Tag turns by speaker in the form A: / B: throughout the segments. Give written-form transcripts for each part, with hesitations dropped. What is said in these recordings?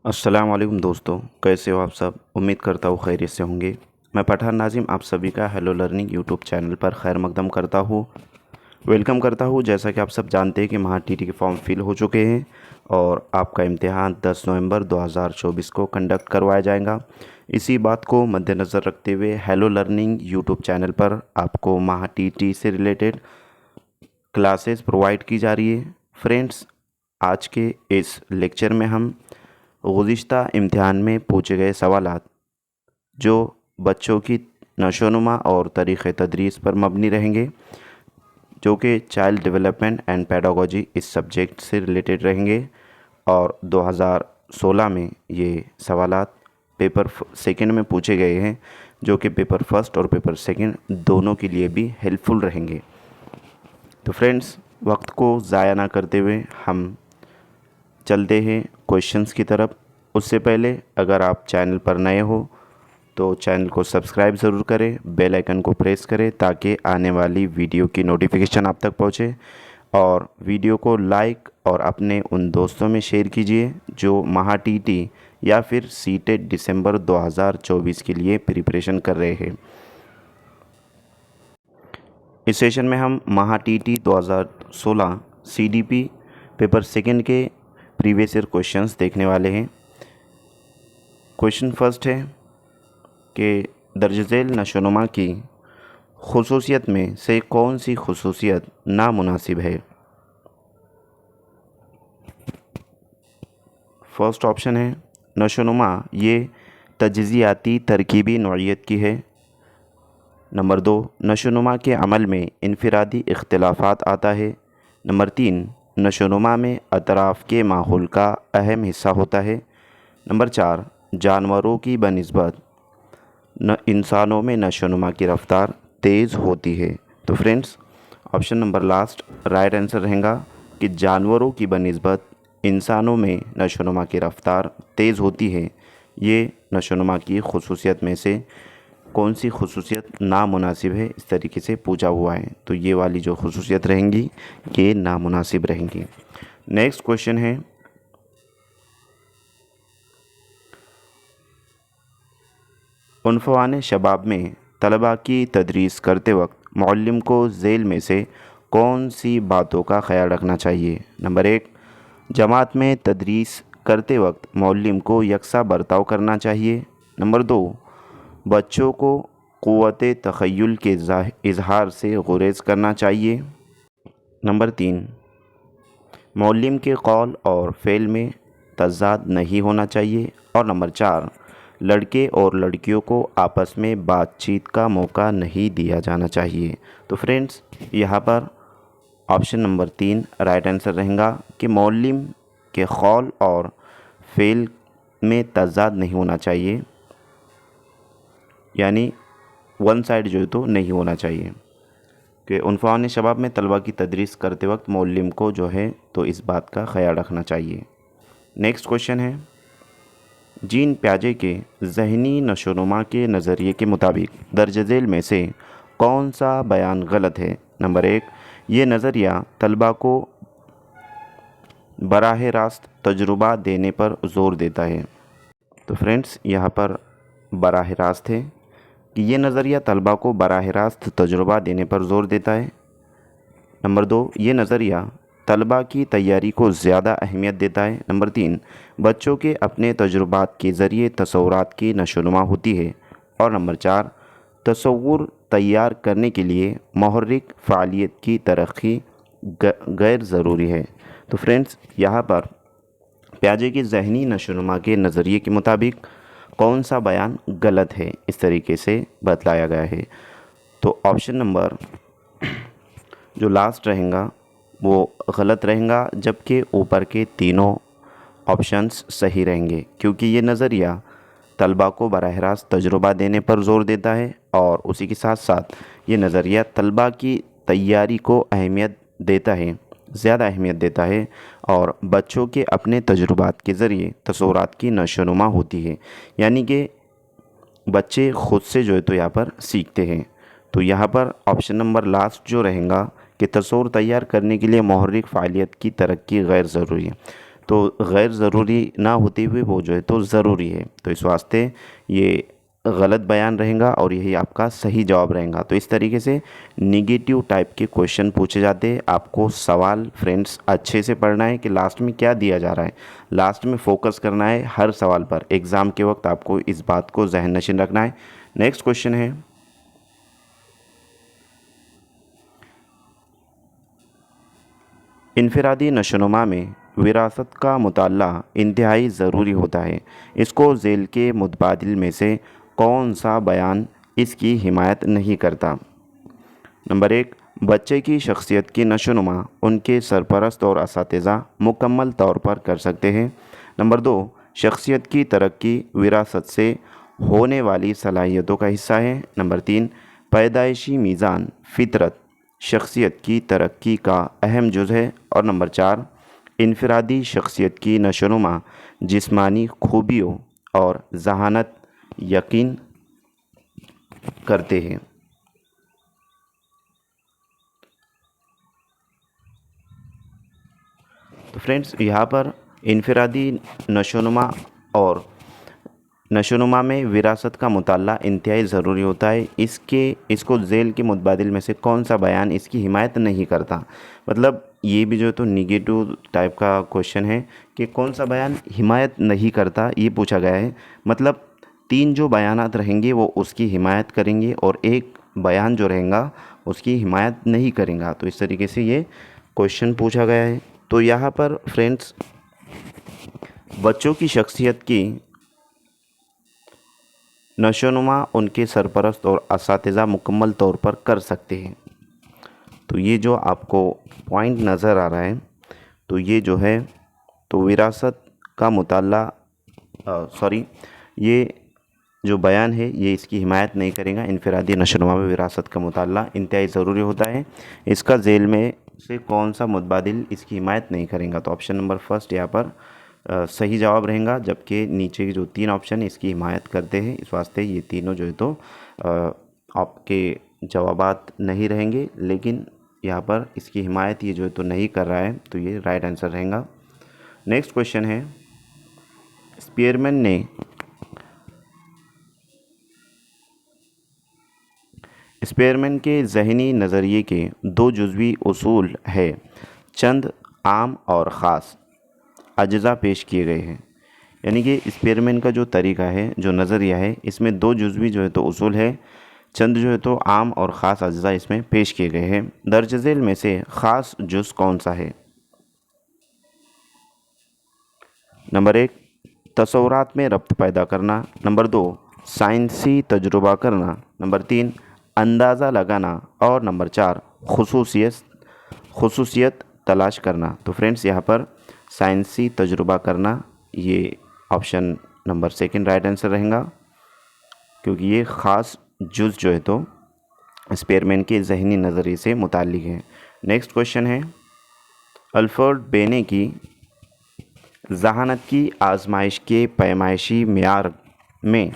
A: अस्सलाम वालेकुम दोस्तों, कैसे हो आप सब। उम्मीद करता हूँ खैरियत से होंगे। मैं पठान नाजिम आप सभी का हेलो लर्निंग यूट्यूब चैनल पर खैर मकदम करता हूँ, वेलकम करता हूँ। जैसा कि आप सब जानते हैं कि महा टीटी के फॉर्म फिल हो चुके हैं और आपका इम्तिहान 10 नवंबर 2024 को कंडक्ट करवाया जाएगा। इसी बात को मद्देनज़र रखते हुए हेलो लर्निंग यूट्यूब चैनल पर आपको महा टीटी से रिलेटेड क्लासेस प्रोवाइड की जा रही है। फ्रेंड्स, आज के इस लेक्चर में हम गुज़िश्ता इम्तिहान में पूछे गए सवालात जो बच्चों की नशोनुमा और तरीक़े तदरीस पर मबनी रहेंगे, जो कि चाइल्ड डेवलपमेंट एंड पेडागोजी इस सब्जेक्ट से रिलेटेड रहेंगे। और 2016 में ये सवालात पेपर सेकंड में पूछे गए हैं, जो कि पेपर फर्स्ट और पेपर सेकंड दोनों के लिए भी हेल्पफुल रहेंगे। तो फ्रेंड्स, वक्त को ज़ाया ना करते हुए हम चलते हैं क्वेश्चंस की तरफ। उससे पहले अगर आप चैनल पर नए हो तो चैनल को सब्सक्राइब ज़रूर करें, बेल आइकन को प्रेस करें ताकि आने वाली वीडियो की नोटिफिकेशन आप तक पहुंचे। और वीडियो को लाइक और अपने उन दोस्तों में शेयर कीजिए जो महा टीटी या फिर सीटेट दिसंबर 2024 के लिए प्रिपरेशन कर रहे हैं। इस सेशन में हम महा टीटी 2016 सीडीपी पेपर सेकंड के प्रीवियस ईयर क्वेश्चंस देखने वाले हैं। क्वेश्चन फर्स्ट है कि दर्ज झेल नशोनुमा की खुसूसियत में से कौन सी खुसूसियत नामुनासिब है। फर्स्ट ऑप्शन है नशोनुमा ये तजज़ियाती तरकीबी नौइयत की है। नंबर 2, नशोनुमा के अमल में इनफरादी इख्तिलाफ़ात आता है। नंबर 3, नशोनुमा में अतराफ़ के माहौल का अहम हिस्सा होता है। नंबर 4, जानवरों की बनिस्बत इंसानों में नशोनुमा की रफ़्तार तेज़ होती है। तो friends, option number last right answer रहेगा कि जानवरों की बनिस्बत इंसानों में नशोनुमा की रफ़्तार तेज़ होती है। ये नशोनुमा की खुसूसियत में से कौन सी खुसूसियत नामुनासिब है, इस तरीके से पूछा हुआ है। तो ये वाली जो खुसूसियत रहेंगी ये नामुनासिब रहेंगी। नेक्स्ट क्वेश्चन है उन्फ़वान शबाब में तलबा की तदरीस करते वक्त मुअल्लिम को झेल में से कौन सी बातों का ख्याल रखना चाहिए। नंबर 1, जमात में तदरीस करते वक्त मुअल्लिम को यकसा बर्ताव करना चाहिए। नंबर 2, बच्चों को क़ुव्वत तख़य्युल के इज़हार से गुरेज़ करना चाहिए। नंबर 3, मुअल्लिम के कौल और फ़ेल में तज़ाद नहीं होना चाहिए। और नंबर 4, लड़के और लड़कियों को आपस में बातचीत का मौका नहीं दिया जाना चाहिए। तो फ्रेंड्स, यहाँ पर ऑप्शन नंबर 3 राइट आंसर रहेगा कि मुअल्लिम के कौल और फ़ेल में तज़ाद नहीं होना चाहिए, यानी वन साइड जो है तो नहीं होना चाहिए कि उन्फ़वान शबाब में तलबा की तदरीस करते वक्त मुअल्लिम को जो है तो इस बात का ख्याल रखना चाहिए। नेक्स्ट क्वेश्चन है जीन प्याजे के ज़हनी नशोनुमा के नज़रिए के मुताबिक दर्ज झेल में से कौन सा बयान गलत है। नंबर 1, ये नज़रिया तलबा को बराह रास्त तजुर्बा देने पर ज़ोर देता है। तो फ्रेंड्स, यहाँ पर बराह रास्त है कि ये नज़रिया तलबा को बराह रास्त तजुर्बा देने पर ज़ोर देता है। नंबर 2, ये नज़रिया तलबा की तैयारी को ज़्यादा अहमियत देता है। नंबर 3, बच्चों के अपने तजुर्बात के ज़रिए तसव्वुरात की नशोनुमा होती है। और नंबर 4, तसव्वुर तैयार करने के लिए मुहर्रिक फ़ालियत की तरक्की गैर ज़रूरी है। तो फ्रेंड्स, यहाँ पर प्याजे की ज़हनी नशोनुमा के नज़रिए के मुताबिक कौन सा बयान गलत है, इस तरीके से बतलाया गया है। तो ऑप्शन नंबर जो लास्ट रहेगा वो गलत रहेगा, जबकि ऊपर के तीनों ऑप्शंस सही रहेंगे, क्योंकि ये नज़रिया तलबा को बराह रास्त तजुर्बा देने पर ज़ोर देता है और उसी के साथ साथ ये नज़रिया तलबा की तैयारी को अहमियत देता है, ज़्यादा अहमियत देता है और बच्चों के अपने तजुर्बात के ज़रिए तसव्वुरात की नशोनुमा होती है, यानी कि बच्चे ख़ुद से जो है तो यहाँ पर सीखते हैं। तो यहाँ पर ऑप्शन नंबर लास्ट जो रहेगा कि तसव्वुर तैयार करने के लिए मुहर्रिक फ़ालियत की तरक्की गैर ज़रूरी है। तो गैर ज़रूरी ना होते हुए वो जो है तो ज़रूरी है। तो इस वास्ते ये गलत बयान रहेगा और यही आपका सही जवाब रहेगा। तो इस तरीके से निगेटिव टाइप के क्वेश्चन पूछे जाते हैं। आपको सवाल फ्रेंड्स अच्छे से पढ़ना है कि लास्ट में क्या दिया जा रहा है, लास्ट में फोकस करना है हर सवाल पर। एग्ज़ाम के वक्त आपको इस बात को जहन नशीन रखना है। नेक्स्ट क्वेश्चन है, इनफरादी नशोनुमा में विरासत का मुताल्ला इंतहाई ज़रूरी होता है। इसको झेल के मुतबादिल में से कौन सा बयान इसकी हिमायत नहीं करता? नंबर 1, बच्चे की शख्सियत की नशोनुमा उनके सरपरस्त और असातिज़ा मुकम्मल तौर पर कर सकते हैं। नंबर 2, शख्सियत की तरक्की विरासत से होने वाली सलाहियतों का हिस्सा है। नंबर 3, पैदाइशी मीज़ान फितरत शख्सियत की तरक्की का अहम जुज़ है। और नंबर 4, इनफरादी शख्सियत की नशोनुमा जिस्मानी खूबियों और जहानत यकीन करते हैं। तो फ्रेंड्स यहाँ पर इनफरादी नशोनुमा और नशोनुमा में विरासत का मुताल्ला इंतहाई ज़रूरी होता है। इसको झेल के मुतबादिल में से कौन सा बयान इसकी हिमायत नहीं करता? मतलब ये भी जो है तो निगेटिव टाइप का क्वेश्चन है कि कौन सा बयान हिमायत नहीं करता, ये पूछा गया है। मतलब 3 जो बयानात रहेंगे वो उसकी हिमायत करेंगे और एक बयान जो रहेगा उसकी हिमायत नहीं करेगा। तो इस तरीके से ये क्वेश्चन पूछा गया है। तो यहाँ पर फ्रेंड्स बच्चों की शख्सियत की नशोनुमा उनके सरपरस्त और असातिज़ा मुकम्मल तौर पर कर सकते हैं। तो ये जो आपको पॉइंट नज़र आ रहा है, तो ये जो है तो विरासत का मुताल्ला ये जो बयान है ये इसकी हिमायत नहीं करेगा। इनफरादी नशोनुमा में विरासत का मुताल्ला इंतहाई ज़रूरी होता है। इसका झेल में से कौन सा मुतबादिल इसकी हिमायत नहीं करेगा? तो ऑप्शन नंबर फर्स्ट यहाँ पर सही जवाब रहेगा, जबकि नीचे की जो 3 ऑप्शन इसकी हिमायत करते हैं। इस वास्ते ये तीनों जो है तो आपके जवाबात नहीं रहेंगे, लेकिन यहाँ पर इसकी हिमायत ये जो है तो नहीं कर रहा है, तो ये राइट आंसर रहेगा। नेक्स्ट क्वेश्चन है, स्पीयरमैन ने स्पीयरमैन के ज़हनी नज़रिए के 2 जुज़वी उसूल है, चंद आम और ख़ास अज्जा पेश किए गए हैं। यानी कि स्पीयरमैन का जो तरीका है, जो नज़रिया है, इसमें 2 जुज़वी जो है तो उसूल है, चंद जो है तो आम और ख़ास अज्जा इसमें पेश किए गए हैं। दर्ज झेल में से ख़ास जुज़ कौन सा है? नंबर 1, तसव्वुरात में रब्त पैदा करना। नंबर 2, साइंसी तजुर्बा करना। नंबर 3, अंदाज़ा लगाना। और नंबर 4, खुसूसियत तलाश करना। तो फ्रेंड्स यहाँ पर साइंसी तजुर्बा करना, ये option number second right answer रहेगा, क्योंकि ये ख़ास जुज़ जो है तो स्पीयरमैन के ज़हनी नज़रिए से मुताल्लिक़ है। नेक्स्ट क्वेश्चन है, अल्फ्रेड बेने की ज़हानत की आजमाइश के पैमाइशी मेयार में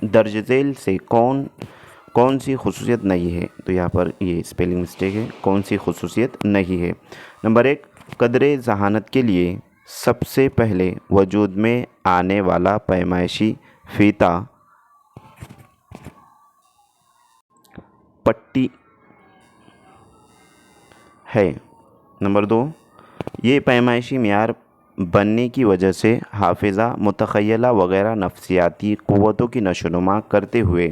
A: दर्ज झेल से कौन सी खुसूसियत नहीं है? तो यहाँ पर ये स्पेलिंग मिस्टेक है, कौन सी खुसूसियत नहीं है। नंबर 1, कदरे ज़हानत के लिए सबसे पहले वजूद में आने वाला पैमाइशी फ़ीता पट्टी है। नंबर 2, ये पैमाइशी मेयार बनने की वजह से हाफिज़ा, मुतख़य्यला वग़ैरह नफ्सियाती क़ुव्वतों की नशोनुमा करते हुए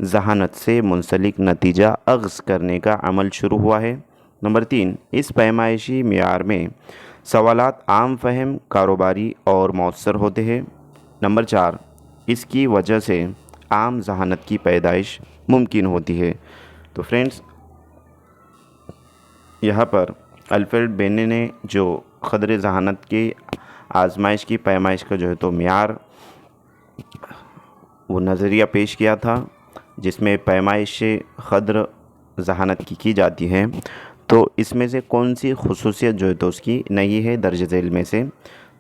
A: ज़हानत से मुंसलिक नतीजा अख़ज़ करने का अमल शुरू हुआ है। नंबर 3, इस पैमाइशी मेयार में सवालात आम फ़हम, कारोबारी और मौसर होते हैं। नंबर 4, इसकी वजह से आम ज़हानत की पैदाइश मुमकिन होती है। तो फ्रेंड्स यहाँ पर अल्फ्रेड बेने ने जो क़द्र ज़हानत की आजमाइश की पैमाइश का जो है तो मेयार वो नज़रिया पेश किया था, जिसमें पैमाइश क़द्र ज़हानत की जाती है, तो इसमें से कौन सी खुसूसियत जो है तो उसकी नहीं है दर्ज झेल में से?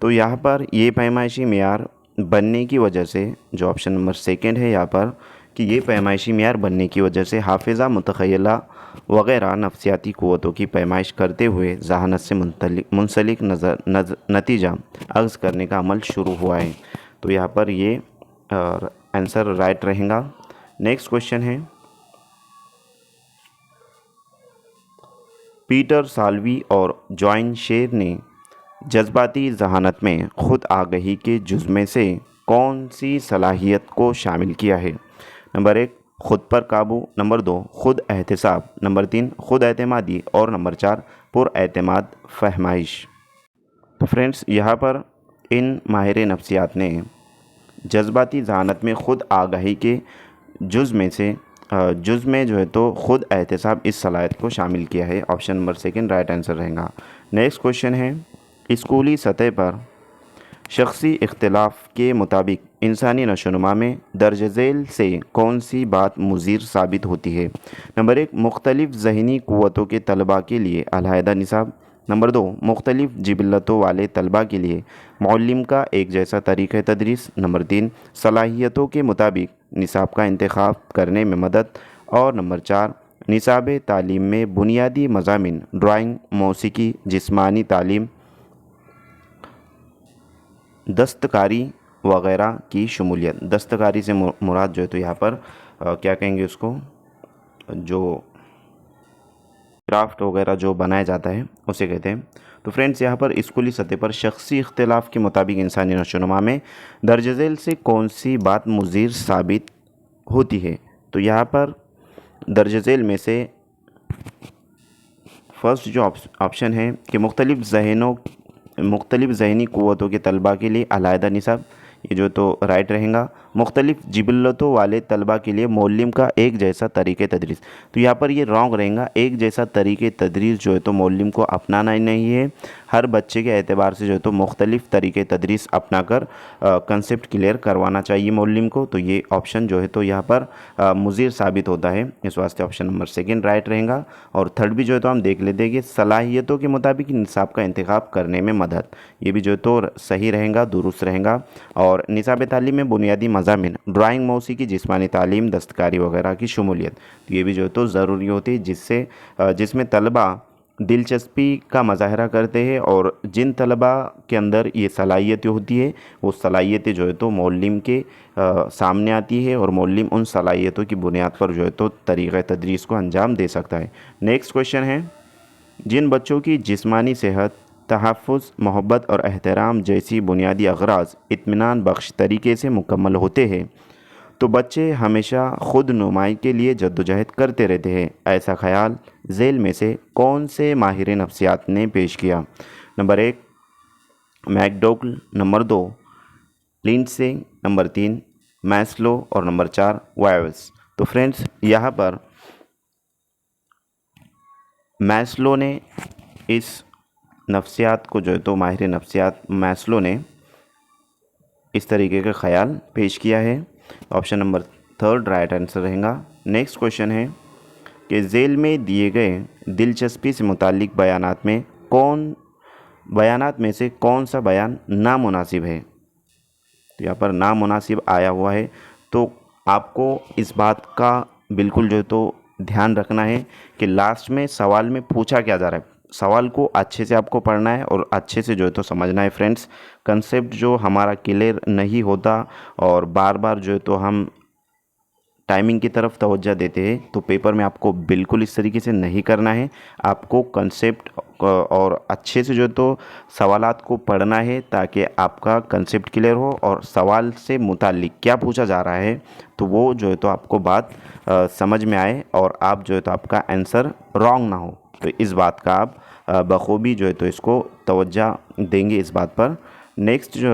A: तो यहाँ पर ये पैमाइशी मेयार बनने की वजह से, जो ऑप्शन नंबर सेकंड है यहाँ पर, कि ये पैमाइशी मेयार बनने की वजह से हाफिज़ा, मुतख़य्यला वगैरह नफ्सियाती क़ुव्वतों की पैमाइश करते हुए ज़हानत से मुंसलिक नतीजा अख्ज़ करने का अमल शुरू हुआ है। तो यहाँ पर ये आंसर राइट रहेगा। नेक्स्ट क्वेश्चन है, पीटर साल्वी और जॉन शेर ने जज्बाती ज़हानत में ख़ुद आगही के जुज़ में से कौन सी सलाहियत को शामिल किया है? नंबर 1 ख़ुद पर काबू, नंबर 2 ख़ुद एहतिसाब, नंबर 3 ख़ुद एतमादी और नंबर 4 पुरएतमाद फहमाइश। तो फ्रेंड्स, यहाँ पर इन माहिर नफ्सियात ने जज्बाती ज़हानत में ख़ुद आगाही के जुज़ में जो है तो ख़ुद एहतिसाब इस सलाहियत को शामिल किया है। Option number second right answer रहेगा। नेक्स्ट क्वेश्चन है, स्कूली सतह पर शख्सी इख्तिलाफ के मुताबिक इंसानी नशोनुमा में दर्ज झेल से कौन सी बात मुज़ीर साबित होती है? नंबर 1 मुख्तलिफ़ ज़हनी क़ुव्वतों के तलबा के लिए अलहदा निसाब, नंबर 2 मुख्तलिफ़ जिबिल्लतों वाले तलबा के लिए मुअल्लिम का एक जैसा तरीक़ा तदरीस, नंबर 3 सलाहियतों के मुताबिक निसाब का इंतखाब करने में मदद और नंबर 4 निसाब तालीम में बुनियादी मज़ामिन ड्राइंग, मौसीकी, जिस्मानी तालीम, दस्तकारी वग़ैरह की शमूलियत। दस्तकारी से मुराद जो है तो यहाँ पर क्या कहेंगे उसको, जो क्राफ्ट वगैरह जो बनाया जाता है उसे कहते हैं। तो फ्रेंड्स, यहाँ पर स्कूली सतह पर शख्सी इख्तिलाफ के मुताबिक इंसानी नशोनुमा में दर्ज झेल से कौन सी बात मुज़ीर साबित होती है? तो यहाँ पर दर्ज झेल में से फर्स्ट जो ऑप्शन है कि मुख्तलिफ़ ज़हनी क़ुव्वतों के तलबा के लिए अलहदा निसाब, ये जो तो राइट रहेगा। मुख्तलिफ़ जिबिल्लतों वाले तलबा के लिए मुअल्लिम का एक जैसा तरीक़े तदरीस, तो यहाँ पर ये रॉन्ग रहेगा। एक जैसा तरीक़े तदरीस जो है तो मुअल्लिम को अपनाना ही नहीं है। हर बच्चे के एतबार से जो है तो मुख्तलिफ़ तरीक़े तदरीस अपना कर कंसेप्ट क्लियर करवाना चाहिए मुअल्लिम को। तो ये ऑप्शन जो है तो यहाँ पर मुज़ीर साबित होता है, इस वास्ते ऑप्शन नंबर सेकंड राइट रहेगा। और थर्ड भी जो है तो हम देख लेते हैं कि सलाहियतों के मुताबिक निसाब का इंतखाब करने में मदद, ये भी जो है तो सही रहेगा, दुरुस्त रहेगा। और निसाब तालीम में बुनियादी मज़ामिन ड्राइंग, मौसीकी, जिस्मानी तालीम, दस्तकारी वगैरह की शमूलियत, ये भी जो है तो ज़रूरी होती है, जिसमें तलबा दिलचस्पी का मुज़ाहरा करते हैं और जिन तलबा के अंदर ये सलाहियतें होती है वो सलाहियतें जो है तो मुअल्लिम के सामने आती है और मुअल्लिम उन सलाहियतों की बुनियाद पर जो है तो तरीक़ा तदरीस को अंजाम दे सकता है। नेक्स्ट क्वेश्चन है, जिन बच्चों की जिस्मानी सेहत, तहफ़्फ़ुज़, मोहब्बत और एहतराम जैसी बुनियादी अग़राज़ इत्मीनान बख्श तरीके से मुकम्मल होते हैं तो बच्चे हमेशा ख़ुद नुमाई के लिए जद्दोजहद करते रहते हैं। ऐसा ख़याल झेल में से कौन से माहिर नफ्सियात ने पेश किया? नंबर 1 McDougall, number 2 Lindsay, number 3 Maslow और नंबर 4 वायल्स। तो फ्रेंड्स, यहाँ पर मैस्लो ने इस नफ्सियात को जो है तो माहिर नफ्सियात मैस्लो ने इस तरीके का ख़याल पेश किया है। Option number third right answer रहेगा। नेक्स्ट क्वेश्चन है कि झेल में दिए गए दिलचस्पी से मुतालिक बयानात में से कौन सा बयान नामुनासिब है? तो यहाँ पर नामुनासिब आया हुआ है, तो आपको इस बात का बिल्कुल जो है तो ध्यान रखना है कि लास्ट में सवाल में पूछा क्या जा रहा है। सवाल को अच्छे से आपको पढ़ना है और अच्छे से जो है तो समझना है फ्रेंड्स। कंसेप्ट जो हमारा क्लियर नहीं होता और बार बार जो है तो हम टाइमिंग की तरफ तवज्जो देते हैं, तो पेपर में आपको बिल्कुल इस तरीके से नहीं करना है। आपको कंसेप्ट और अच्छे से जो है तो सवालात को पढ़ना है ताकि आपका कंसेप्ट क्लियर हो और सवाल से मुतालिक क्या पूछा जा रहा है तो वो जो है तो आपको बात समझ में आए और आप जो है तो आपका आंसर रॉन्ग ना हो। तो इस बात का आप बखूबी जो है तो इसको तवज्जो देंगे इस बात पर। नेक्स्ट जो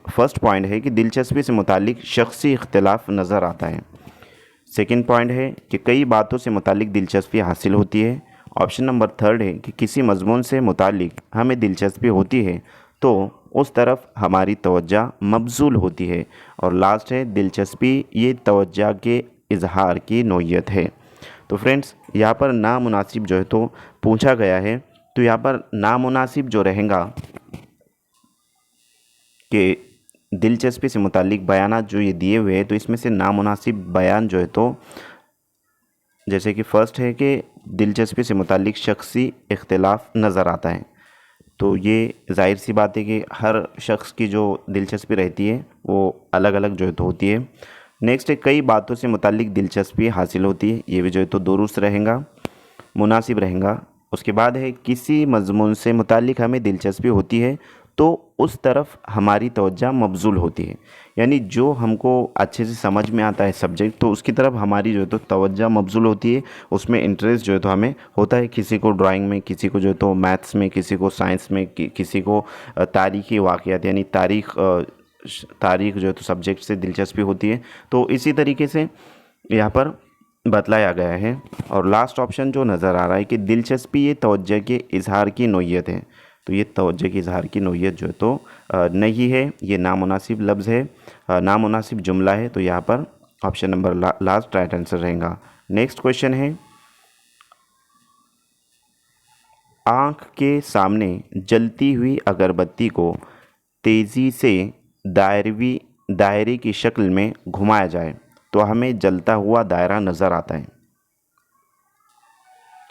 A: फर्स्ट पॉइंट है कि दिलचस्पी से मुतालिक शख्सी इख्तिलाफ नज़र आता है। सेकंड पॉइंट है कि कई बातों से मुतालिक दिलचस्पी हासिल होती है। ऑप्शन नंबर थर्ड है कि किसी मज़मून से मुतालिक हमें दिलचस्पी होती है तो उस तरफ हमारी तवज्जो मबज़ूल होती है। और लास्ट है दिलचस्पी ये तवज्जो के इजहार की नौइयत है। तो फ्रेंड्स, यहाँ पर नामुनासिब जो है तो पूछा गया है, तो यहाँ पर नामुनासिब जो रहेगा कि दिलचस्पी से मुतालिक बयानात जो ये दिए हुए हैं, तो इसमें से नामुनासिब बयान जो है तो जैसे कि फ़र्स्ट है कि दिलचस्पी से मुतालिक शख्सी इख्तिलाफ नज़र आता है। तो ये ज़ाहिर सी बात है कि हर शख्स की जो दिलचस्पी रहती है वो अलग अलग जो है तो होती है। नेक्स्ट है कई बातों से मुतालिक दिलचस्पी हासिल होती है, ये भी जो है तो दुरुस्त रहेगा, मुनासिब रहेगा। उसके बाद है किसी मज़मून से मुतालिक हमें दिलचस्पी होती है तो उस तरफ हमारी तवज्जो मबज़ूल होती है, यानी जो हमको अच्छे से समझ में आता है सब्जेक्ट तो उसकी तरफ हमारी जो है तो तवज्जो मबज़ूल होती है, उसमें इंटरेस्ट जो है तो हमें होता है। किसी को ड्राइंग में, किसी को जो है तो मैथ्स में, किसी को साइंस में, किसी को तारीख़ी वाक़यात यानी तारीख़ जो है तो सब्जेक्ट से दिलचस्पी होती है। तो इसी तरीके से यहाँ पर बतलाया गया है। और लास्ट ऑप्शन जो नज़र आ रहा है कि दिलचस्पी ये तवज्जो के इजहार की नोयत है, तो ये तवज्जो के इजहार की नोयत जो है तो नहीं है, ये नामुनासिब लफ्ज़ है, नामुनासिब जुमला है। तो यहाँ पर option number last right answer रहेगा। नेक्स्ट क्वेश्चन है आँख के सामने जलती हुई अगरबत्ती को तेज़ी से दायरे की शक्ल में घुमाया जाए तो हमें जलता हुआ दायरा नज़र आता है।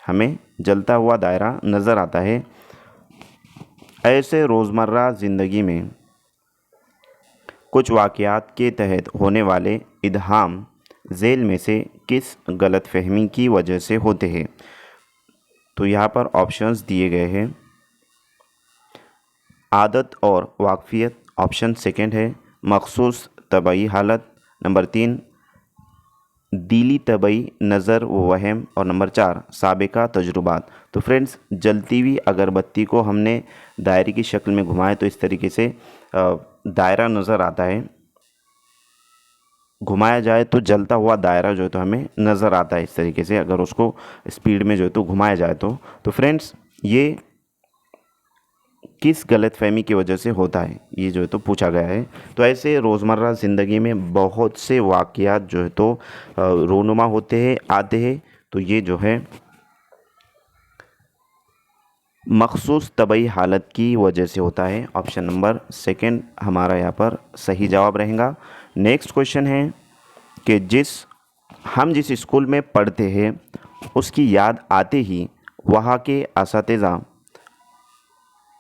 A: हमें जलता हुआ दायरा नज़र आता है। ऐसे रोज़मर्रा ज़िंदगी में कुछ वाक़यात के तहत होने वाले इदहाम झेल में से किस गलतफ़हमी की वजह से होते हैं? तो यहाँ पर ऑप्शंस दिए गए हैं। आदत और वाक़फ़ियत, ऑप्शन सेकंड है मखसूस तबई हालत, नंबर 3 दिली तबई नज़र व वहम, और नंबर 4 साबिका तजुर्बात। तो फ्रेंड्स, जलती हुई अगरबत्ती को हमने दायरे की शक्ल में घुमाए तो इस तरीके से दायरा नज़र आता है। घुमाया जाए तो जलता हुआ दायरा जो है तो हमें नज़र आता है इस तरीके से, अगर उसको स्पीड में जो है तो घुमाया जाए तो फ्रेंड्स ये किस गलतफ़हमी की वजह से होता है, ये जो है तो पूछा गया है। तो ऐसे रोज़मर्रा ज़िंदगी में बहुत से वाक़यात जो है तो रोनुमा होते हैं, आते हैं। तो ये जो है मखसूस तबई हालत की वजह से होता है। ऑप्शन नंबर सेकंड हमारा यहाँ पर सही जवाब रहेगा। नेक्स्ट क्वेश्चन है कि हम जिस स्कूल में पढ़ते हैं उसकी याद आते ही वहाँ के असातिज़ा,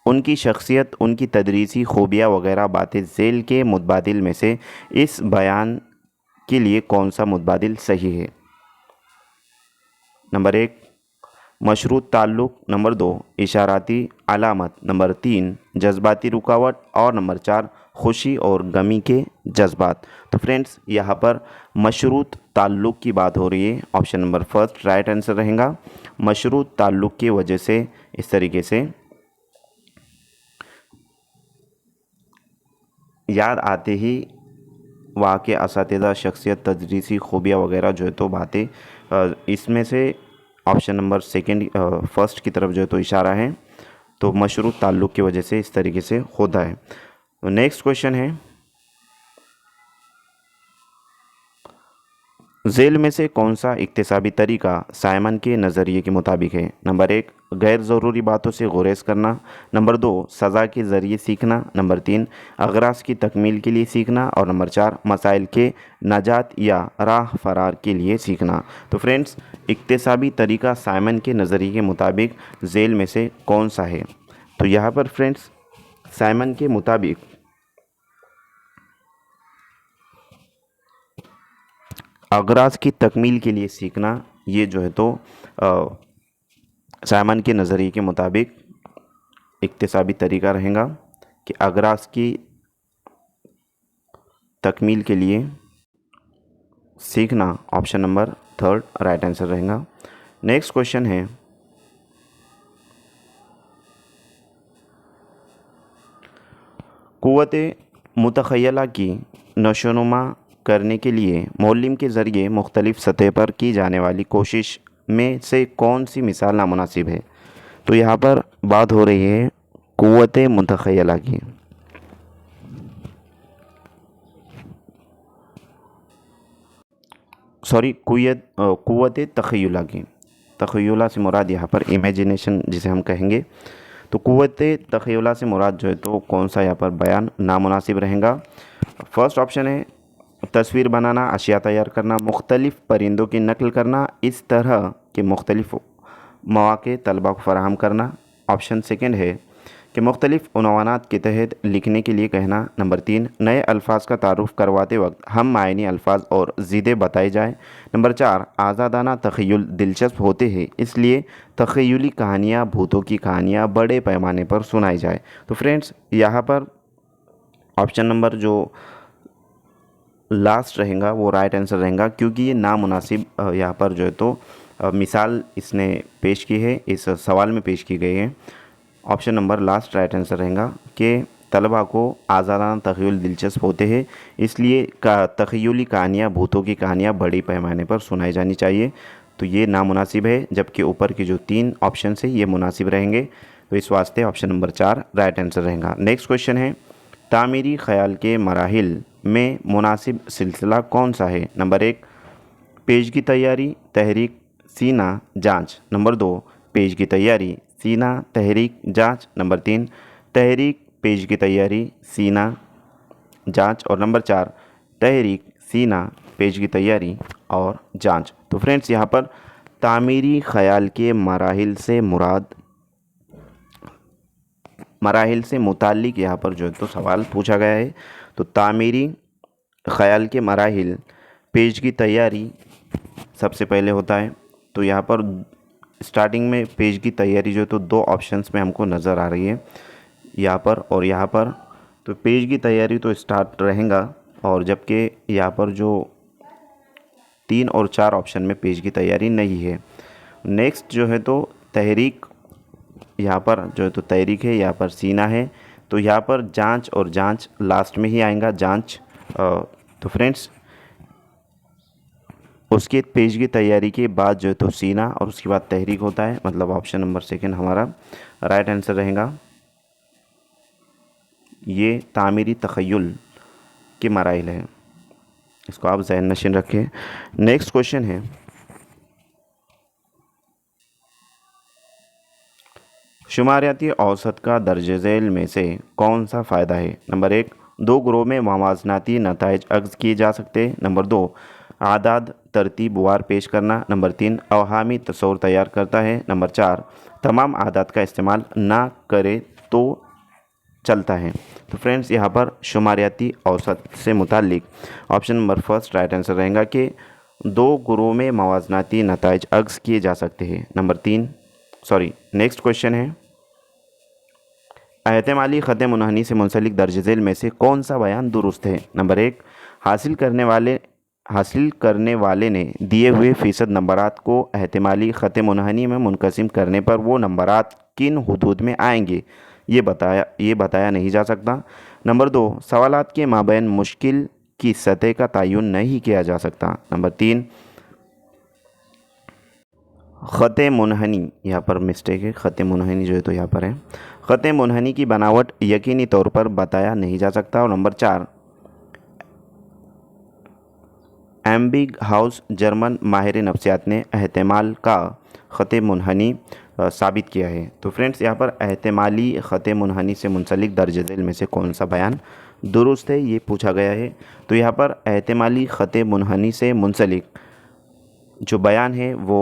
A: उनकी शख्सियत, उनकी तदरीसी खूबियाँ वगैरह बातें झेल के मुतबादिल में से इस बयान के लिए कौन सा मुतबादिल सही है? नंबर 1 मशरूत ताल्लुक़, नंबर 2 इशाराती अलामत, नंबर 3 जज्बाती रुकावट, और नंबर 4 खुशी और गमी के जज्बात। तो फ्रेंड्स, यहाँ पर मशरूत ताल्लुक़ की बात हो रही है। Option number first right answer रहेगा। मशरूत ताल्लुक़ की वजह से इस तरीके से याद आते ही वहाँ के असातिज़ा, शख्सियत, तदरीसी खूबियाँ वगैरह जो है तो बातें, इसमें से ऑप्शन नंबर सेकंड फर्स्ट की तरफ जो है तो इशारा है। तो मशरूत ताल्लुक़ की वजह से इस तरीके से होता है। नेक्स्ट क्वेश्चन है झेल में से कौन सा इक्तिसाबी तरीका साइमन के नज़रिए के मुताबिक है? नंबर 1 गैर ज़रूरी बातों से गुरेज करना, नंबर 2 सज़ा के ज़रिए सीखना, नंबर 3 अगराज की तकमील के लिए सीखना, और नंबर 4 मसाइल के नजात या राह फरार के लिए सीखना। तो फ्रेंड्स, इक्तिसाबी तरीका साइमन के नज़रिए के मुताबिक झेल में से कौन सा है? तो यहाँ पर फ्रेंड्स, साइमन के मुताबिक अगराज की तकमील के लिए सीखना, ये जो है तो साइमन के नज़रिए के मुताबिक इक्तिसाबी तरीका रहेगा कि अगराज की तकमील के लिए सीखना। Option number third right answer रहेगा। नेक्स्ट क्वेश्चन है क़ुव्वत मुतख़य्यला की नशोनुमा करने के लिए मौलिम के ज़रिए मुख्तलिफ़ सतह पर की जाने वाली कोशिश में से कौन सी मिसाल नामुनासिब है? तो यहाँ पर बात हो रही है क़ुव्वत मुतख़य्यला की। सॉरी, क़ुव्वत तख़य्युला की। तख़य्युला से मुराद यहाँ पर इमेजिनेशन जिसे हम कहेंगे। तो क़ुव्वत तख़य्युला से मुराद जो है तो कौन सा यहाँ पर बयान नामुनासिब रहेगा? फर्स्ट ऑप्शन है तस्वीर बनाना, अशिया तैयार करना, मुख्तलिफ़ परिंदों की नकल करना, इस तरह के मुख्तलिफ़ मौक़े तलबा को फ़राहम करना। ऑप्शन सेकंड है कि मुख्तलिफ़ उन्वानात के तहत लिखने के लिए कहना। नंबर 3, नए अल्फाज का तारुफ़ करवाते वक्त हम मायनी अल्फाज और ज़ीदे बताए जाएँ। नंबर 4, आज़ादाना तख़य्युल दिलचस्प होते हैं, इसलिए तख़य्युली कहानियाँ, भूतों की कहानियाँ बड़े पैमाने पर सुनाई जाए। तो फ्रेंड्स, यहाँ पर ऑप्शन नंबर जो लास्ट रहेगा वो राइट आंसर रहेगा, क्योंकि ये नामुनासिब यहाँ पर जो है तो मिसाल इसने पेश की है, इस सवाल में पेश की गई है। Option number last right answer रहेगा कि तलबा को आज़ादाना तख़य्युल दिलचस्प होते हैं, इसलिए तख़य्युली कहानियाँ, भूतों की कहानियाँ बड़ी पैमाने पर सुनाई जानी चाहिए। तो ये नामुनासिब है, जबकि ऊपर की जो 3 ऑप्शन है ये मुनासिब रहेंगे। तो इस वास्ते ऑप्शन नंबर 4 राइट आंसर रहेगा। नेक्स्ट क्वेश्चन है, तामीरी ख़याल के मराहिल में मुनासिब सिलसिला कौन सा है? नंबर 1, पेज की तैयारी, तहरीक, सीना, जाँच। नंबर 2, पेज की तैयारी, सीना, तहरीक, जाँच। नंबर 3, तहरीक, पेज की तैयारी, सीना, जाँच। और नंबर 4, तहरीक, सीना, पेज की तैयारी और जाँच। तो फ्रेंड्स, यहाँ पर तामीरी ख़याल के मराहिल से मुताल्लिक़ यहाँ पर जो है तो सवाल पूछा गया है। तो तामीरी ख़याल के मराहिल, पेज की तैयारी सबसे पहले होता है। तो यहाँ पर स्टार्टिंग में पेज की तैयारी जो है तो 2 ऑप्शंस में हमको नज़र आ रही है, यहाँ पर और यहाँ पर। तो पेज की तैयारी तो स्टार्ट रहेगा, और जबकि यहाँ पर जो 3 और 4 ऑप्शन में पेज की तैयारी नहीं है। नेक्स्ट जो है तो तहरीक, यहाँ पर जो है तो तहरीक है, यहाँ पर सीना है। तो यहाँ पर जांच और जांच लास्ट में ही आएगा, जांच। तो फ्रेंड्स, उसके पेज की तैयारी के बाद जो है तो सीना और उसके बाद तहरीक होता है, मतलब ऑप्शन नंबर सेकंड हमारा राइट आंसर रहेगा। ये तामीरी तख़य्युल के मराहिल है, इसको आप ज़हन नशीन रखें। नेक्स्ट क्वेश्चन है, शुमारियाती औसत का दर्ज झेल में से कौन सा फ़ायदा है? नंबर 1, 2 ग्रोह में मवाज़नाती नताइज अक्स किए जा सकते हैं। नंबर 2, आदाद तरतीब वार पेश करना। नंबर 3, अवहामी तस्वुर तैयार करता है। नंबर 4, तमाम आदात का इस्तेमाल ना करे तो चलता है। तो फ्रेंड्स, यहाँ पर शुमारियाती औसत से मुताल्लिक option number first right answer रहेगा कि 2 ग्रोह में मवाज़नाती नताइज अक्स किए जा सकते हैं। नंबर 3, नेक्स्ट क्वेश्चन है, एहतिमाली ख़त मुनहनी से मुंसलिक दर्ज झेल में से कौन सा बयान दुरुस्त है? नंबर 1, हासिल करने वाले ने दिए हुए फ़ीसद नंबरात को एहतिमाली ख़त मुनहनी में मुनक़सिम करने पर वो नंबरात किन हुदूद में आएंगे, ये बताया नहीं जा सकता। नंबर 2, सवालात के माबैन मुश्किल की सतह का तयन नहीं किया जा सकता। नंबर 3, ख़त मुनहनी, यहाँ पर मिस्टेक है, ख़त मुनहनी जो है तो यहाँ पर है, ख़त मुनहनी की बनावट यकीनी तौर पर बताया नहीं जा सकता। और नंबर 4, एम्बिग हाउस जर्मन माहिर नफ्सियात ने एहतिमाल का ख़त मुनहनी साबित किया है। तो फ्रेंड्स, यहाँ पर एहतिमाली ख़त मुनहनी से मुंसलिक दर्ज झेल में से कौन सा बयान दुरुस्त है, ये पूछा गया है। तो यहाँ पर एहतिमाली ख़त मुनहनी से मुंसलिक जो बयान है वो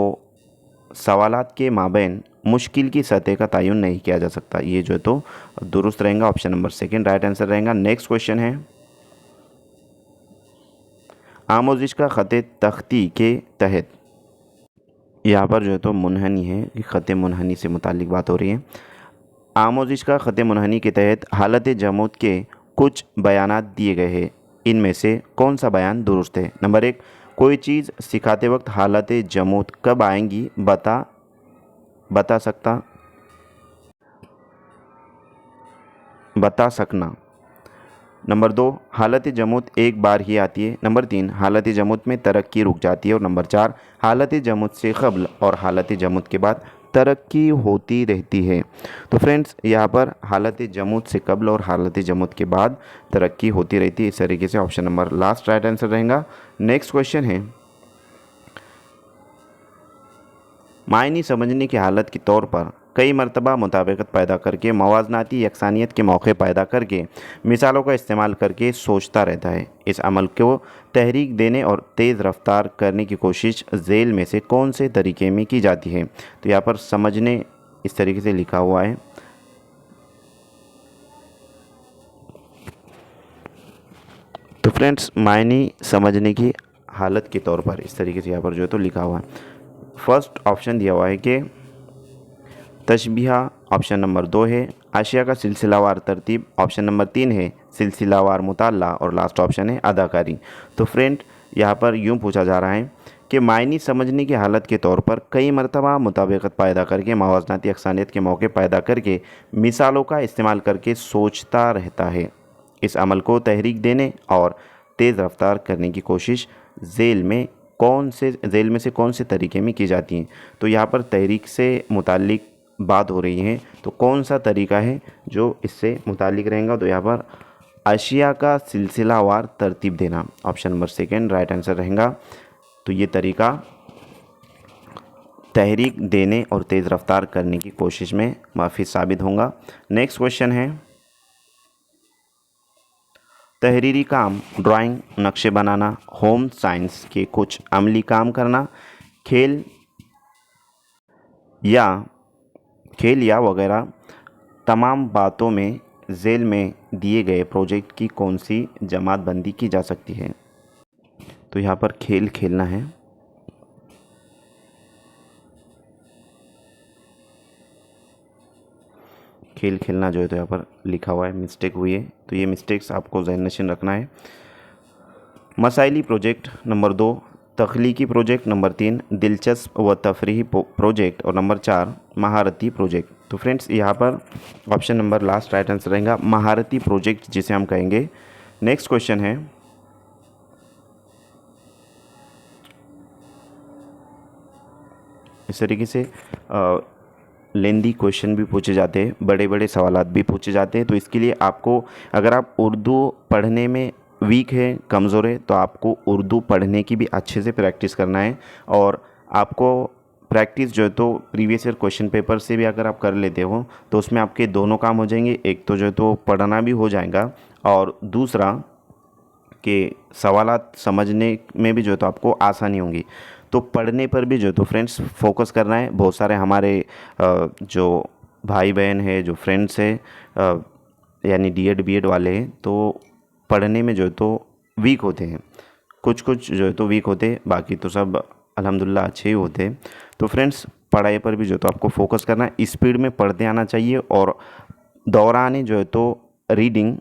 A: सवालात के माबैन मुश्किल की सतह का तयन नहीं किया जा सकता, ये जो है तो दुरुस्त रहेगा। Option number second right answer रहेगा। नेक्स्ट क्वेश्चन है, आमोजिश का ख़त तख्ती के तहत, यहाँ पर जो है तो मुनहनी है कि ख़त मुनहनी से मुताल्लिक बात हो रही है। आमोजिश का ख़त मुनहनी के तहत हालत जमूद के कुछ बयानात दिए गए हैं, इनमें से कौन सा बयान दुरुस्त है? नंबर 1, कोई चीज़ सिखाते वक्त हालत जमूद कब आएंगी बता सकना। नंबर 2, हालत जमूद एक बार ही आती है। नंबर 3, हालत जमूद में तरक्की रुक जाती है। और नंबर 4, हालत जमूद से क़ब्ल और हालत जमूद के बाद तरक्की होती रहती है। तो फ्रेंड्स, यहाँ पर हालत जमूद से क़ब्ल और हालत जमूद के बाद तरक्की होती रहती है। इस तरीके से option number last right answer रहेगा। नेक्स्ट क्वेश्चन है, मायनी समझने की हालत के तौर पर कई मरतबा मुताबिकत पैदा करके, मवाजनाती यकसानियत के मौके पैदा करके, मिसालों का इस्तेमाल करके सोचता रहता है। इस अमल को तहरीक देने और तेज़ रफ्तार करने की कोशिश झेल में से कौन से तरीके में की जाती है? तो यहाँ पर समझने इस तरीके से लिखा हुआ है। तो फ्रेंड्स, मायने समझने की हालत के तौर पर इस तरीके से यहाँ पर जो है तो लिखा हुआ है। फर्स्ट ऑप्शन दिया हुआ है कि तशबीहा, ऑप्शन नंबर 2 है आशिया का सिलसिलावार तरतीब, ऑप्शन नंबर 3 है सिलसिलावार मुताला और लास्ट ऑप्शन है अदाकारी। तो फ्रेंड, यहाँ पर यूँ पूछा जा रहा है कि मायने समझने की हालत के तौर पर कई मरतबा मुताबिकत पैदा करके, मवाजनाती यकसानियत के मौके पैदा करके, मिसालों का इस्तेमाल करके सोचता रहता है। इस अमल को तहरीक देने और तेज़ रफ्तार करने की कोशिश झेल में से कौन से तरीके में की जाती हैं? तो यहाँ पर तहरीक से मुताल्लिक बात हो रही है, तो कौन सा तरीका है जो इससे मुताल्लिक रहेगा? तो यहाँ पर अशिया का सिलसिलावार तरतीब देना, ऑप्शन नंबर 2 राइट आंसर रहेगा। तो ये तरीका तहरीक देने और तेज़ रफ्तार करने की कोशिश में मुफीद साबित होगा। नेक्स्ट क्वेश्चन है, तहरीरी काम, ड्राइंग, नक्शे बनाना, होम साइंस के कुछ अमली काम करना, खेल या वगैरह तमाम बातों में झेल में दिए गए प्रोजेक्ट की कौन सी जमात बंदी की जा सकती है? तो यहाँ पर खेल खेलना है। खेल खेलना जो है तो यहाँ पर लिखा हुआ है, मिस्टेक हुई है, तो ये मिस्टेक्स आपको ज़हन नशीन रखना है। मसाइली प्रोजेक्ट नंबर 2, तख्लीकी प्रोजेक्ट नंबर 3, दिलचस्प व तफरीही प्रोजेक्ट और नंबर 4 महारती प्रोजेक्ट। तो फ्रेंड्स, यहाँ पर option number last right answer रहेगा, महारती प्रोजेक्ट जिसे हम कहेंगे। नेक्स्ट क्वेश्चन है, इस तरीके से लेंदी क्वेश्चन भी पूछे जाते हैं, बड़े बड़े सवालात भी पूछे जाते हैं। तो इसके लिए आपको, अगर आप उर्दू पढ़ने में वीक है, कमज़ोर है, तो आपको उर्दू पढ़ने की भी अच्छे से प्रैक्टिस करना है। और आपको प्रैक्टिस जो है तो प्रीवियस ईयर क्वेश्चन पेपर से भी अगर आप कर लेते हो तो उसमें आपके दोनों काम हो जाएंगे। एक तो जो है तो पढ़ना भी हो जाएगा, और दूसरा कि सवालात समझने में भी जो है तो आपको आसानी होगी। तो पढ़ने पर भी जो है तो फ्रेंड्स फोकस करना है। बहुत सारे हमारे जो भाई बहन है, जो फ्रेंड्स हैं, यानी डीएड बीएड वाले हैं, तो पढ़ने में जो है तो वीक होते हैं, कुछ जो है तो वीक होते हैं, बाकी तो सब अल्हम्दुलिल्लाह अच्छे ही होते हैं। तो फ्रेंड्स, पढ़ाई पर भी जो है तो आपको फोकस करना है, स्पीड में पढ़ते आना चाहिए, और दौरान जो है तो रीडिंग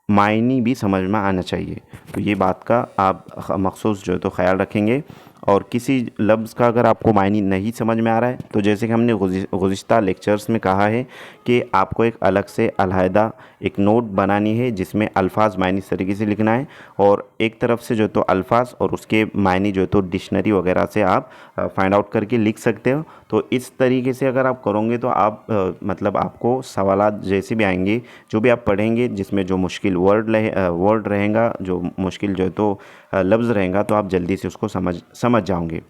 A: मायने भी समझ में आना चाहिए। तो ये बात का आप मखसूस जो है तो ख़याल रखेंगे। और किसी लफ्ज़ का अगर आपको मायने नहीं समझ में आ रहा है, तो जैसे कि हमने गुज़िश्ता लेक्चर्स में कहा है कि आपको एक अलग से अलहदा एक नोट बनानी है जिसमें अल्फाज मायने इस तरीके से लिखना है, और एक तरफ से जो तो अल्फाज और उसके मायने जो तो डिक्शनरी वगैरह से आप फाइंड आउट करके लिख सकते हो। तो इस तरीके से अगर आप करोगे तो आप मतलब आपको सवालात जैसे भी आएंगे, जो भी आप पढ़ेंगे, जिसमें जो मुश्किल वर्ड रहेगा, जो मुश्किल जो है तो लफ्ज़ रहेगा, तो आप जल्दी से उसको समझ जाओगे।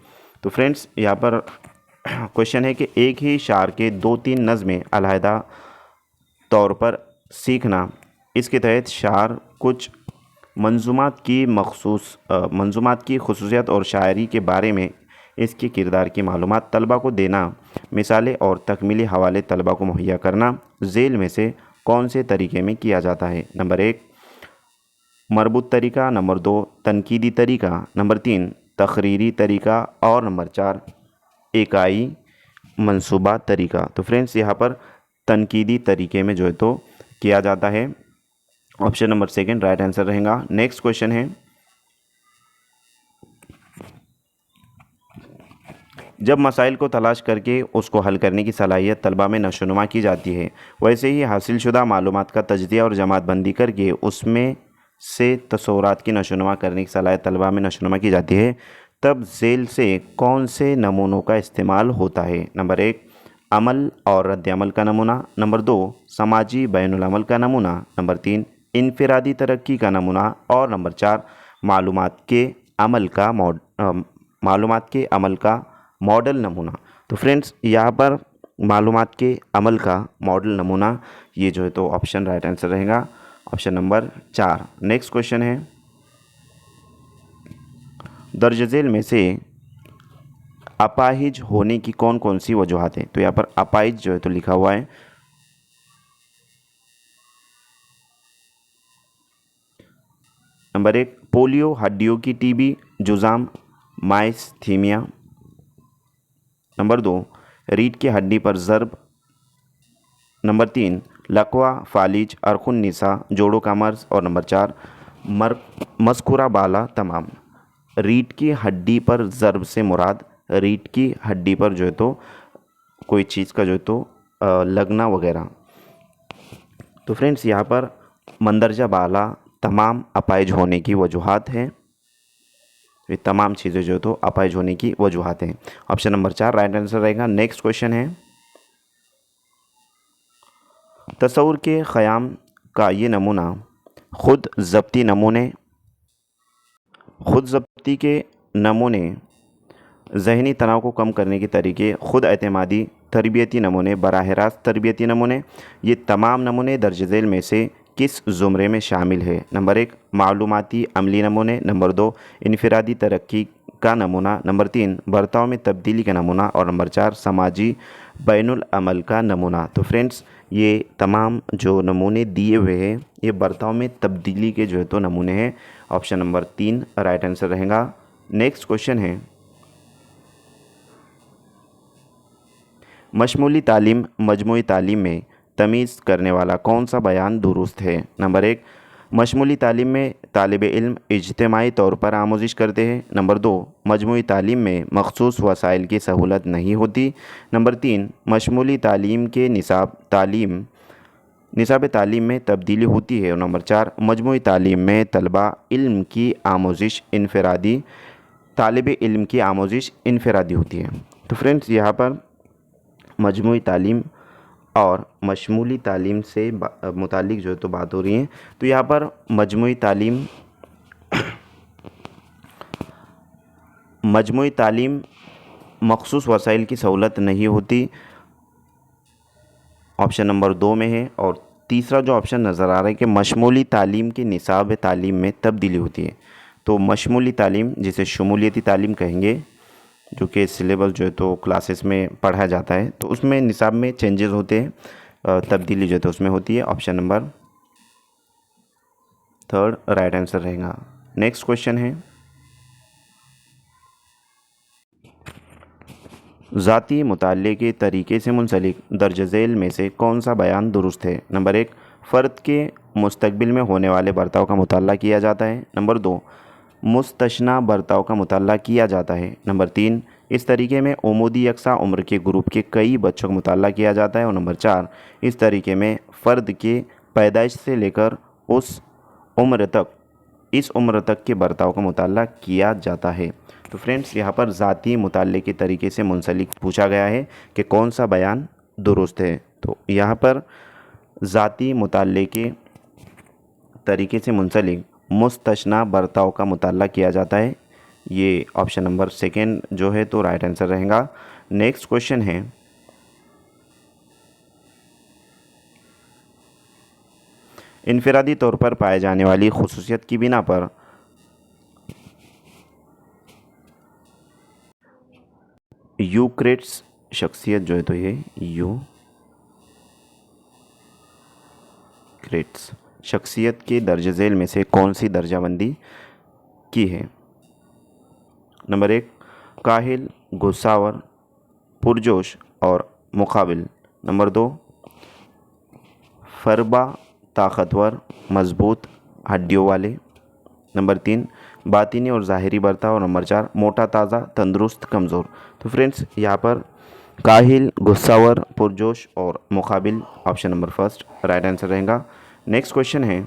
A: तो फ्रेंड्स, यहाँ पर क्वेश्चन है कि एक ही शार के 2-3 नज़में अलहदा तौर पर सीखना, इसके तहत शार कुछ मंजूमात की खुसूसियत और शायरी के बारे में इसके किरदार की मालूमात तलबा को देना, मिसालें और तकमीली हवाले तलबा को मुहैया करना, झेल में से कौन से तरीके में किया जाता है? नंबर 1 मरबूत तरीका, नंबर 2 तनकीदी तरीका, नंबर 3 तकरीरी तरीका, और नंबर 4 इकाई मंसूबा तरीका। तो फ्रेंड्स, यहाँ पर तनकीदी तरीके में जो है तो किया जाता है, ऑप्शन नंबर 2 राइट आंसर रहेगा। नेक्स्ट क्वेश्चन है, जब मसाइल को तलाश करके उसको हल करने की सलाहियत तलबा में नशोनुमा की जाती है, वैसे ही हासिल शुदा मालूमात का तजज़िया और जमात बंदी करके उसमें से तसव्वुरात की नशोनुमा करने की सलाहियत तलबा में नशोनुमा की जाती है, तब झेल से कौन से नमूनों का इस्तेमाल होता है? नंबर 1 अमल और रद्द-ए-अमल का नमूना, नंबर 2 समाजी बैनुल अमल का नमूना, नंबर 3 इनफिरादी तरक्की का नमूना, और नंबर 4 मालूमात के अमल का मॉडल नमूना। तो फ्रेंड्स, यहाँ पर मालूमात के अमल का मॉडल नमूना, ये जो है तो ऑप्शन राइट आंसर रहेगा ऑप्शन नंबर 4। नेक्स्ट क्वेश्चन है, दर्ज झेल में से अपाहिज होने की कौन कौन सी वजूहत है। तो यहाँ पर अपाहिज जो है तो लिखा हुआ है। नंबर 1 पोलियो, हड्डियों की टीबी, जुजाम, माइस्थीमिया। नंबर 2 रीढ़ की हड्डी पर ज़र्ब। नंबर 3 लकवा, फालिज, अरखुन्निसा, जोड़ों का मर्ज। और नंबर 4 मस्कुरा बाला तमाम। रीढ़ की हड्डी पर ज़र्ब से मुराद रीढ़ की हड्डी पर जो है तो कोई चीज़ का जो है तो लगना वगैरह। तो फ्रेंड्स यहाँ पर मंदरजा बाला तमाम अपाहिज होने की वजूहात हैं। ये तमाम चीज़ें जो तो अपाहिज होने की वजूहात हैं। ऑप्शन नंबर 4 राइट आंसर रहेगा। नेक्स्ट क्वेश्चन है, तसव्वुर के क़याम का ये नमूना खुद ज़ब्ती नमूने। खुद ज़ब्ती के नमूने ज़हनी तनाव को कम करने के तरीके, खुद एतमादी तरबियती नमूने, बराह रास्त तरबियती नमूने। ये तमाम नमूने दर्ज झेल में से किस ज़ुमरे में शामिल है। नंबर 1 मालूमाती अमली नमूने। नंबर 2 इनफरादी तरक्की का नमूना। नंबर 3 बर्ताव में तब्दीली का नमूना। और नंबर 4 समाजी बैनुल अमल का नमूना। तो फ्रेंड्स ये तमाम जो नमूने दिए हुए हैं ये बर्ताव में तब्दीली के जो है तो नमूने हैं। ऑप्शन नंबर 3 राइट आंसर रहेगा। नेक्स्ट क्वेश्चन है, मशमूली तालीम मजमूई तालीम में तमीज़ करने वाला कौन सा बयान दुरुस्त है। नंबर 1 मशमूली तालीम में तालिब इल्म इज्तिमाई तौर पर आमोजिश करते हैं। नंबर 2 मजमूई तालीम में मखसूस वसाइल की सहूलत नहीं होती। नंबर 3 मशमूली तालीम के निसाब तालीम में तब्दीली होती है। और नंबर 4 मजमूई तालीम में तलबा इल्म की आमोजिश इनफरादी तालिब इल्म की आमोजिश इनफरादी होती है। तो फ्रेंड्स यहाँ पर मजमूई तालीम और मशमूली तालीम से मुतालिक जो है तो बात हो रही है। तो यहाँ पर मजमूई तालीम मखसूस वसाइल की सहूलत नहीं होती, ऑप्शन नंबर 2 में है। और तीसरा जो ऑप्शन नज़र आ रहा है कि मशमूली तालीम के निसाब तालीम में तब्दीली होती है। तो मशमूली तालीम जिसे शमूलियती तालीम कहेंगे, जो कि सिलेबस जो है तो क्लासेस में पढ़ाया जाता है, तो उसमें निसाब में चेंजेस होते हैं, तब्दीली जो है तो उसमें होती है। ऑप्शन नंबर 3 राइट आंसर रहेगा। नेक्स्ट क्वेश्चन है, ज़ाती मुताल्ले के तरीके से मुंसलिक दर्ज झेल में से कौन सा बयान दुरुस्त है। नंबर 1 फ़र्द के मुस्तकबिल में होने वाले बर्ताव का मुताल्ला किया जाता है। नंबर 2 मुस्तशना बर्ताव का मुताल्ला किया जाता है। नंबर 3 इस तरीके में उमूदी यकसा उम्र के ग्रुप के कई बच्चों का मुताल्ला किया जाता है। और नंबर 4 इस तरीके में फ़र्द के पैदाइश से लेकर इस उम्र तक के बर्ताव का मुताल्ला किया जाता है। तो फ्रेंड्स यहाँ पर ज़ाती मुताल्ले के तरीके से मुंसलिक पूछा गया है कि कौन सा बयान दुरुस्त है। तो यहाँ पर ज़ाती मुताल्ले के तरीके से मुंसलिक मुस्तशना बर्ताव का मुताल्ला किया जाता है। ये ऑप्शन नंबर 2 जो है तो राइट आंसर रहेगा। नेक्स्ट क्वेश्चन है, इनफरादी तौर पर पाए जाने वाली खुसूसियत की बिना पर यूक्रेट्स शख्सियत जो है तो ये यूक्रेट्स शख्सियत के दर्ज झेल में से कौन सी दर्जाबंदी की है। नंबर 1 काहिल, गुस्सावर, पुरजोश और मुकाबिल। नंबर 2 फरबा, ताकतवर, मजबूत, हड्डियों वाले। नंबर 3 बातिनी और ज़ाहिरी बर्ताव। और नंबर 4 मोटा, ताज़ा, तंदुरुस्त, कमज़ोर। तो फ्रेंड्स यहाँ पर काहिल, गुस्सावर, पुरजोश और मुकाबिल ऑप्शन नंबर 1 राइट आंसर रहेगा। नेक्स्ट क्वेश्चन है,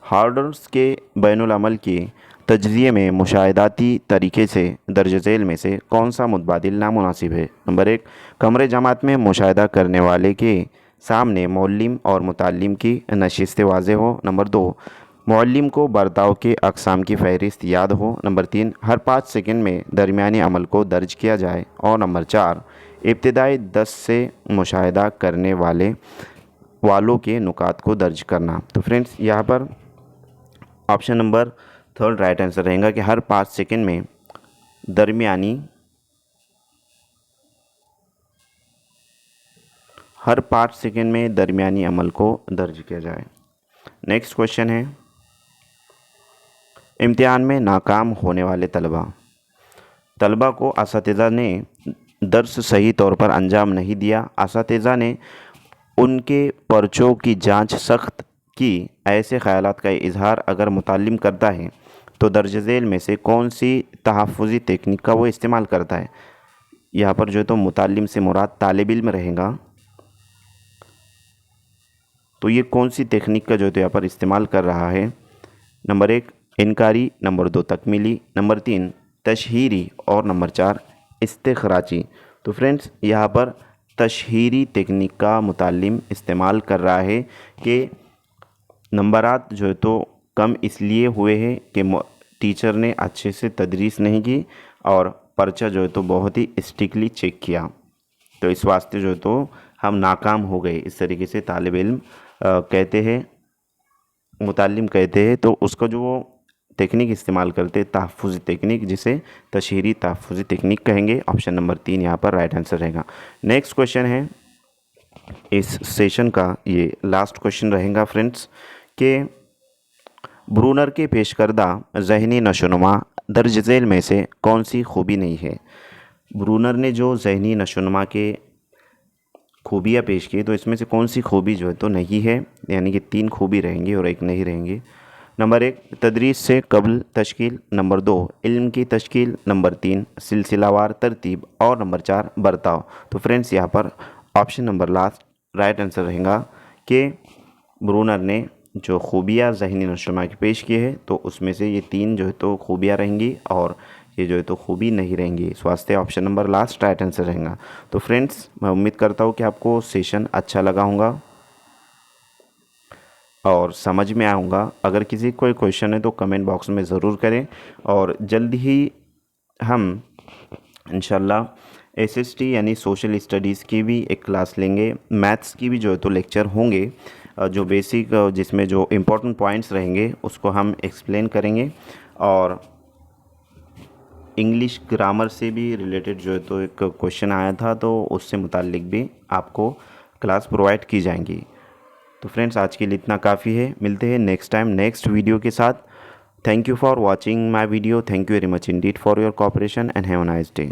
A: हार्डर्स के बैनुल अमल के तज्ज़िये में मुशाहिदाती तरीके से दर्ज झेल में से कौन सा मुतबादिल नामुनासिब है। नंबर 1 कमरे जमात में मुशाहिदा करने वाले के सामने मौल्लिम और मुताल्लिम की नशिस्त वाज़ेह हो। नंबर 2 मुअल्लिम को बर्ताव के अक़साम की फ़हरिस्त याद हो। नंबर 3, हर 5 सेकंड में दरमियानी अमल को दर्ज किया जाए। और नंबर 4, इब्तिदाई 10 से मुशाहिदा करने वालों के नुकात को दर्ज करना। तो फ्रेंड्स यहाँ पर ऑप्शन नंबर 3 राइट आंसर रहेगा कि हर 5 सेकंड में दरमियानी अमल को दर्ज किया जाए। नेक्स्ट क्वेश्चन है, इम्तिहान में नाकाम होने वाले तलबा को असातिज़ा ने दर्स सही तौर पर अंजाम नहीं दिया। असातिज़ा ने उनके पर्चों की जांच सख्त की। ऐसे ख़यालात का इजहार अगर मुतालिम करता है तो दर्ज झेल में से कौन सी तहफ़्फ़ुज़ी टेक्निक का वो इस्तेमाल करता है। यहाँ पर जो है तो मुतालिम से मुराद तालिब इल्म रहेगा। तो ये कौन सी टेक्निक का जो है तो यहाँ पर इस्तेमाल कर रहा है। नंबर 1 इनकारी, नंबर 2 तकमीली, नंबर 3 तशहीरी और नंबर 4 इस्तिखराजी। तो फ्रेंड्स यहाँ पर तशहीरी टेक्निक का मुतालिम इस्तेमाल कर रहा है कि नंबरात जो है तो कम इसलिए हुए हैं कि टीचर ने अच्छे से तदरीस नहीं की और पर्चा जो है तो बहुत ही स्ट्रिक्टली चेक किया, तो इस वास्ते जो है तो हम नाकाम हो गए। इस तरीके से तालिब इल्म कहते हैं, मुतालिम कहते हैं। तो उसका जो वो टेक्निक इस्तेमाल करते हैं तहफ़्फ़ुज़ी टेक्निक, जिसे तशहीरी तहफ़्फ़ुज़ी टेक्निक कहेंगे। ऑप्शन नंबर 3 यहाँ पर राइट आंसर रहेगा। नेक्स्ट क्वेश्चन है, इस सेशन का ये लास्ट क्वेश्चन रहेगा फ्रेंड्स कि ब्रूनर के पेश करदा ज़हनी नशोनुमा दर्ज झेल में से कौन सी खूबी नहीं है। ब्रूनर ने जो ज़हनी नशोनुमा के खूबियाँ पेश की, तो इसमें से कौन सी खूबी जो है तो नहीं है, यानी कि 3 खूबी रहेंगी और 1 नहीं रहेंगी। नंबर 1 तदरीस से कबल तश्कील, नंबर 2 इल्म की तश्कील, नंबर 3 सिलसिलावार तरतीब और नंबर 4 बर्ताव। तो फ्रेंड्स यहाँ पर option number last right answer रहेगा कि ब्रूनर ने जो खूबियाँ ज़हनी नशोनुमा की पेश की है, तो उसमें से ये 3 जो है तो खूबियाँ रहेंगी और ये जो है तो खूबी नहीं रहेंगी। इस वास्ते option number last right answer रहेगा। तो फ्रेंड्स मैं उम्मीद करता हूँ कि आपको सेशन अच्छा लगा होगा और समझ में आऊँगा। अगर किसी कोई क्वेश्चन है तो कमेंट बॉक्स में ज़रूर करें और जल्द ही हम इंशाल्लाह एसएसटी यानी सोशल स्टडीज़ की भी एक क्लास लेंगे। मैथ्स की भी जो है तो लेक्चर होंगे, जो बेसिक जिसमें जो इम्पोर्टेंट पॉइंट्स रहेंगे उसको हम एक्सप्लेन करेंगे और इंग्लिश ग्रामर से भी रिलेटेड जो है तो एक क्वेश्चन आया था, तो उससे मुताल्लिक भी आपको क्लास प्रोवाइड की जाएंगी। तो फ्रेंड्स आज के लिए इतना काफ़ी है, मिलते हैं नेक्स्ट टाइम नेक्स्ट वीडियो के साथ। Thank you for watching my video, thank you very much Indeed for your cooperation and have a nice day.